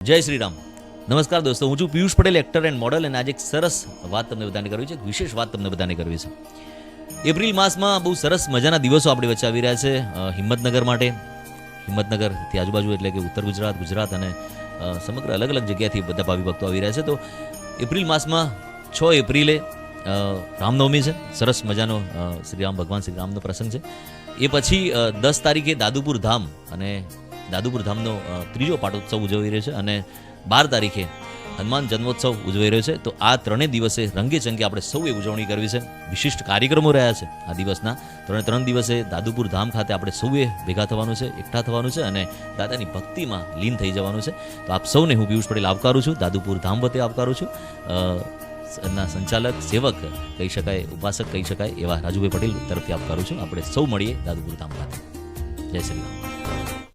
જય શ્રી રામ. નમસ્કાર દોસ્તો, હું છું Piyush Patel, actor and model, અને આજે એક સરસ વાત તમને બધાને કરવી છે, એક વિશેષ વાત તમને બધાને કરવી છે. એપ્રિલ માસમાં બહુ સરસ મજાના દિવસો આપણી વચ્ચે આવી રહ્યા છે હિંમતનગર માટે. હિંમતનગરથી આજુબાજુ એટલે કે ઉત્તર ગુજરાત, ગુજરાત અને સમગ્ર અલગ અલગ જગ્યાથી બધા ભાવિ ભક્તો આવી રહ્યા છે. તો એપ્રિલ માસમાં 6 એપ્રિલે રામનવમી છે. સરસ મજાનો શ્રીરામ ભગવાન શ્રીરામનો પ્રસંગ છે. એ પછી 10 તારીખે દાદુપુર ધામ અને દાદુપુર ધામનો ત્રીજો પાટોત્સવ ઉજવાઈ રહ્યો છે અને 12 તારીખે હનુમાન જન્મોત્સવ ઉજવાઈ રહ્યો છે. તો આ ત્રણેય દિવસે રંગે ચંગે આપણે સૌએ ઉજવણી કરવી છે. વિશિષ્ટ કાર્યક્રમો રહ્યા છે આ દિવસના. ત્રણ દિવસે દાદુપુર ધામ ખાતે આપણે સૌએ ભેગા થવાનું છે, એકઠા થવાનું છે અને દાદાની ભક્તિમાં લીન થઈ જવાનું છે. તો આપ સૌને હું પિયુષ પટેલ આવકારું છું, દાદુપુર ધામ વતે આવકારું છું. ના સંચાલક, સેવક કહી શકાય, ઉપાસક કહી શકાય એવા રાજુભાઈ પટેલ તરફથી આવકારું છું. આપણે સૌ મળીએ દાદુપુર ધામ ખાતે. જય શ્રી રામ.